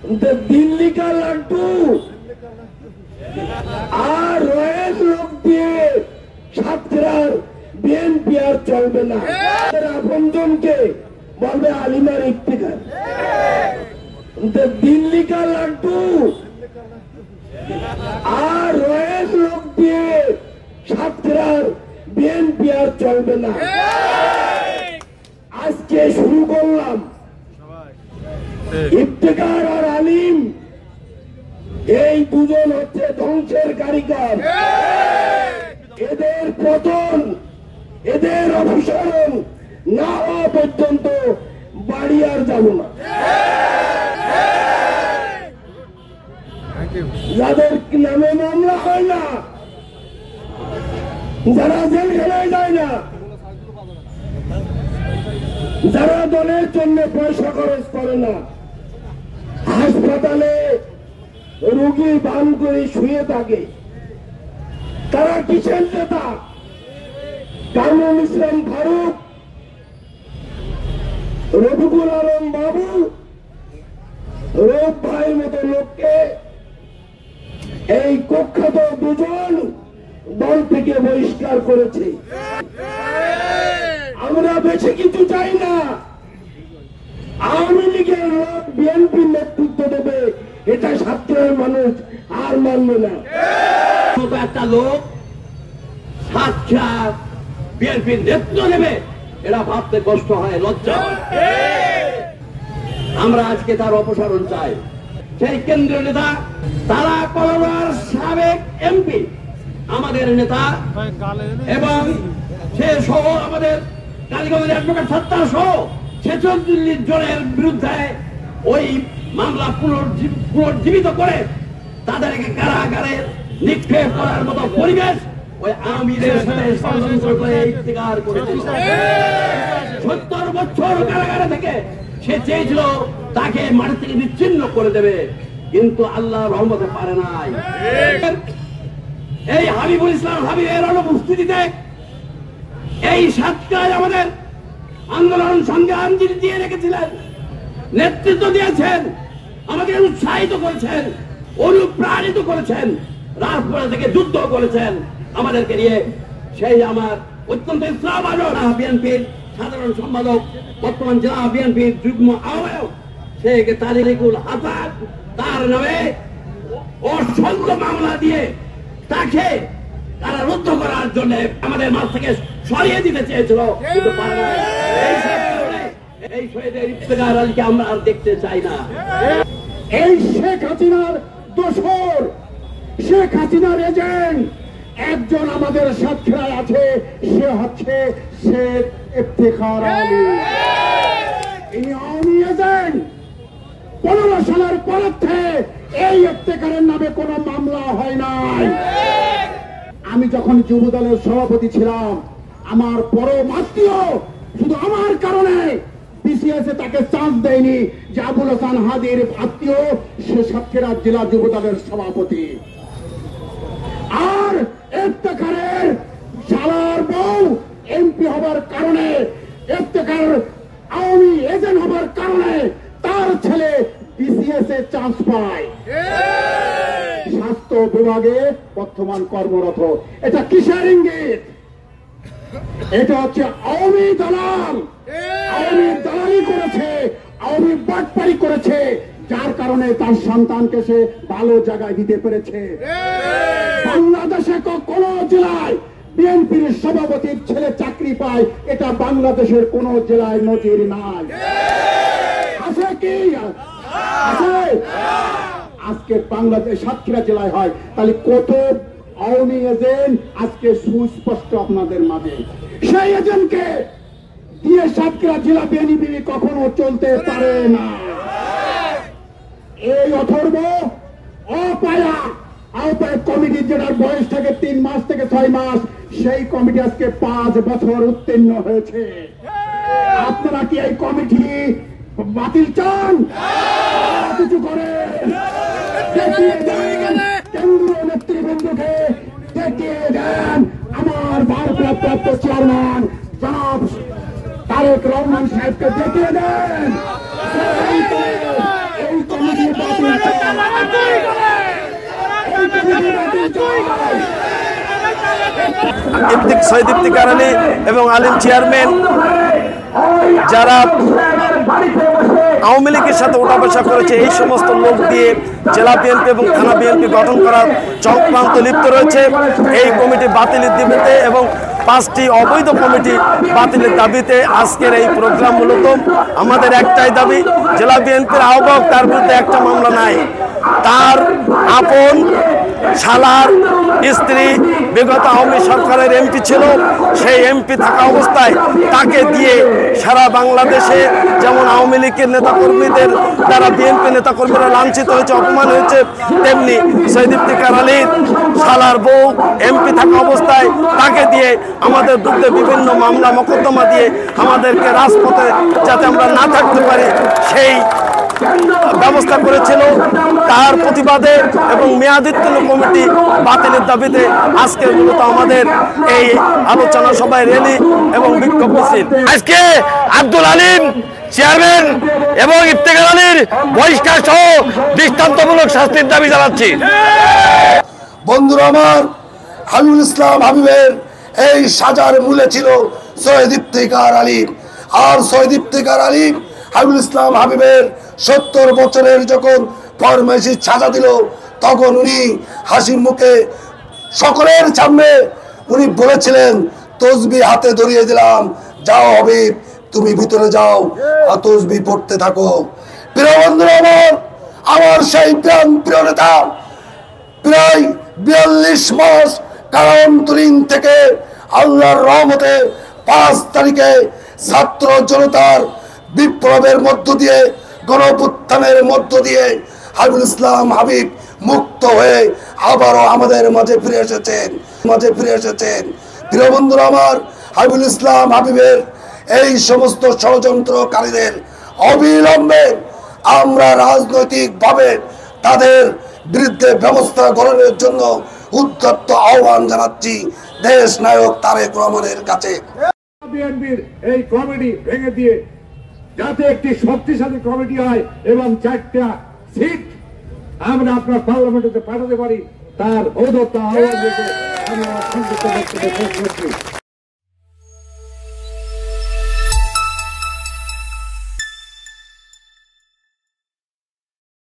दिल्ली का लड्डू আর রয়েল লোক দিয়ে ছাত্রার বিএনপি আর চলবে না। আপনজনকে বলবে আলিমার ইফতিখার। দিল্লি কা লাড্ডু আর রয়েল লোক দিয়ে ছাত্রার বিএনপি আর চলবে না। আজকে শুরু করলাম ইফতিখার আর আলিম, এই দুজন হচ্ছে ধ্বংসের কারিগর। এদের পতন, এদের অপসারণ না হওয়া পর্যন্ত বাড়ি আর যাব না। যাদের নামে মামলা হয় না, যারা জেলখানায় যায় না, যারা দলের জন্য পয়সা খরচ করে না, হাসপাতালে রোগী বান করে শুয়ে থাকে, তারা কিসের নেতা? কামরুল ইসলাম ফারুক, রফিকুল আলম বাবু, রূপ ভাইয়ের মতো লোককে এই কুখ্যাত দুজন দল থেকে বহিষ্কার করেছে। আমরা বেশি কিছু চাই না। আওয়ামী লীগের লোক বিএনপি নেতৃত্ব দেবে, এটা ছাত্রের মানুষ আর মানবে না। একটা লোক সাক্ষাৎ বিএনপির নেতৃত্ব নেবে, এটা ভাবতে কষ্ট হয়, লজ্জা হয়। আমরা আজকে তার অপসারণ চাই। সেই কেন্দ্রীয় নেতা, তারা কলকাতার সাবেক এমপি, আমাদের নেতা, এবং সে সহ আমাদের কালীগঞ্জের অ্যাডভোকেট সত্তার সহ 46 জনের বিরুদ্ধে ওই মামলা পুনর্জীবিত করে তাদেরকে কারাগারে নিক্ষেপ করার মতো পরিবেশ ওই আমিরের সাথে ষড়যন্ত্র করে ইফতিখার করেছে। 70 বছর কারাগারে থেকে সে চেয়েছিল তাকে মাটি থেকে বিচ্ছিন্ন করে দেবে, কিন্তু আল্লাহ রহমতে পারে নাই। এই হাবিবুল ইসলাম হাবিবের অনুপস্থিতিতে এই সাতটায় আমাদের আন্দোলন সংগ্রাম যিনি দিয়ে রেখেছিলেন, নেতৃত্ব দিয়েছেন, আমাকে উৎসাহিত করেছেন, অনুপ্রাণিত করেছেন, রাজপথে থেকে যুদ্ধ করেছেন আমাদেরকে নিয়ে, সেই আমার অত্যন্ত ইসলাম বিএনপির সাধারণ সম্পাদক, বর্তমান জেলা বিএনপির যুগ্ম আহ্বায়ক শেখ তারিকুল হাসান, তার নামে অসংখ্য মামলা দিয়ে তাকে কারারুদ্ধ করার জন্য আমাদের মাঝ থেকে সরিয়ে দিতে চেয়েছিল, কিন্তু পারে না। এই শহীদের ইফতিখার আলীকে আমরা আর দেখতে চাই না। এই শেখ হাসিনার দোসর, শেখ হাসিনার এজেন্ট একজন আমাদের সাতক্ষীরায় আছে, সে হচ্ছে শেখ ইফতিখার আলী। ইনি আওয়ামী এজেন্ট। 15 সালের পর থেকে এই ইফতিখারের নামে কোনো মামলা হয় নাই। আমি যখন যুব দলের সভাপতি ছিলাম, আমার পরম আত্মীয় শুধু আমার কারণে বিসিএস তাকে চান্স দেয়নি যে আবুল হাসান হাদির আত্মীয়, সে সাতক্ষীরা জেলা যুব দলের সভাপতি। আর ইফতিখারের শালার বউ এমপি হবার কারণে, ইফতিখার আওয়ামী এজেন্ট হবার কারণে তার ছেলে বিসিএস এ চান্স পায়, স্বাস্থ্য বিভাগে বর্তমান কর্মরত। এটা কিসের ইঙ্গিত? এটা হচ্ছে আওয়ামী দালাল, আওয়ামী দালালি করেছে, আওয়ামী বাটপারি করেছে, যার কারণে তার সন্তানকে সে ভালো জায়গায় দিতে পেরেছে। বাংলাদেশে কোন জেলায় বিএনপির সভাপতির ছেলে চাকরি পায়, এটা বাংলাদেশের কোন জেলায় নজির নাই। আছে কি? আছে। আজকে বাংলাদেশ সাতক্ষীরা জেলায় হয়, তাহলে কত আওয়ামী এজেন্ট আজকে সুস্পষ্ট আপনাদের মাঝে। সেই এজেন্টকে দিয়ে সাতক্ষীরা জেলা বিএনপি কখনো চলতে পারে না। এই অথর্ব অপায়া আহ্বায়ক কমিটি, যেটার বয়স থেকে 3 মাস থেকে 6 মাস, সেই কমিটি আজকে 5 বছর উত্তীর্ণ হয়েছে। আপনারা কি এই কমিটি বাতিল চান? কিছু করে কেন্দ্রীয় নেতৃবৃন্দকে দেখিয়ে দেন। আমার ভারপ্রাপ্ত চেয়ারম্যান জনাব তারেক রহমান সাহেবকে দেখিয়ে দেন। এই কমিটি শহীদ ইফতিখার আলী এবং আলিম চেয়ারম্যান যারা আওয়ামী লীগের সাথে ওঠা বসা করেছে, এই সমস্ত লোক দিয়ে জেলা বিএনপি এবং থানা বিএনপি গঠন করার চক্রান্ত লিপ্ত রয়েছে। এই কমিটি বাতিলের দাবিতে এবং 5টি অবৈধ কমিটি বাতিলের দাবিতে আজকের এই প্রোগ্রাম। মূলত আমাদের একটাই দাবি, জেলা বিএনপির আহ্বায়ক, তার বিরুদ্ধে একটা মামলা নাই। তার আপন শালার স্ত্রী বিগত আওয়ামী সরকারের এমপি ছিল, সেই এমপি থাকা অবস্থায় তাকে দিয়ে সারা বাংলাদেশে যেমন আওয়ামী লীগের নেতাকর্মীদের দ্বারা বিএনপি নেতাকর্মীরা লাঞ্ছিত হয়েছে, অপমান হয়েছে, তেমনি শহীদ ইফতিখার আলীর শালার বউ এমপি থাকা অবস্থায় তাকে দিয়ে আমাদের বিরুদ্ধে বিভিন্ন মামলা মোকদ্দমা দিয়ে আমাদেরকে রাজপথে যাতে আমরা না থাকতে পারি সেই ব্যবস্থা করেছিল। তার প্রতিবাদে এবং মেয়াদোত্তীর্ণ কমিটি বাতিলের দাবিতে আজকে মূলত আমাদের এই আলোচনা সভায় র্যালি এবং বিক্ষোভ মিছিল। আজকে আব্দুল আলিম চেয়ারম্যান এবং ইফতিখার আলীর বহিষ্কার সহ দৃষ্টান্তমূলক শাস্তির দাবি জানাচ্ছি। বন্ধুরা আমার, হাবিবুল ইসলাম হাবিবের এই সাজার মূলে ছিল শহীদ ইফতিখার আলী। আর শহীদ ইফতিখার আলী হাবিবুল ইসলাম হাবিবের 70 বছরের যখন ফরমাইশি সাজা দিল, তখন উনি হাসি মুখে সকলের সামনে উনি বলেছিলেন, তসবি হাতে ধরিয়ে দিলাম, যাও হাবিব তুমি ভিতরে যাও, তসবি পড়তে থাকো। প্রিয় বন্ধুরা আমার সেই প্রিয় নেতা প্রায় 42 মাস কারান্তরীণ থেকে আল্লাহর রহমতে 5 তারিখে ছাত্র জনতার বিপ্লবের মধ্য দিয়ে, গণঅভ্যুত্থানের মধ্য দিয়ে হাবিবুল ইসলাম হাবিব মুক্ত হয়ে আবারও আমাদের মাঝে ফিরে এসেছেন। প্রিয় বন্ধুরা আমার, হাবিবুল ইসলাম হাবিবের এই সমস্ত ষড়যন্ত্রকারীদের অবিলম্বে আমরা রাজনৈতিকভাবে তাদের বিরুদ্ধে ব্যবস্থা গ্রহণের জন্য উদ্যত আহ্বান জানাচ্ছি দেশ নায়ক তারেক রহমানের কাছে। বিএনপির এই কমিটি ভেঙে দিয়ে যাতে একটি শক্তিশালী কমিটি হয় এবং 4টা সিট আমরা আপনার পার্লামেন্টে পাঠাতে পারি, তার ঔদ্ধত্য আহ্বান রেখে আমি আমার সংক্ষিপ্ত বক্তব্য শেষ করছি।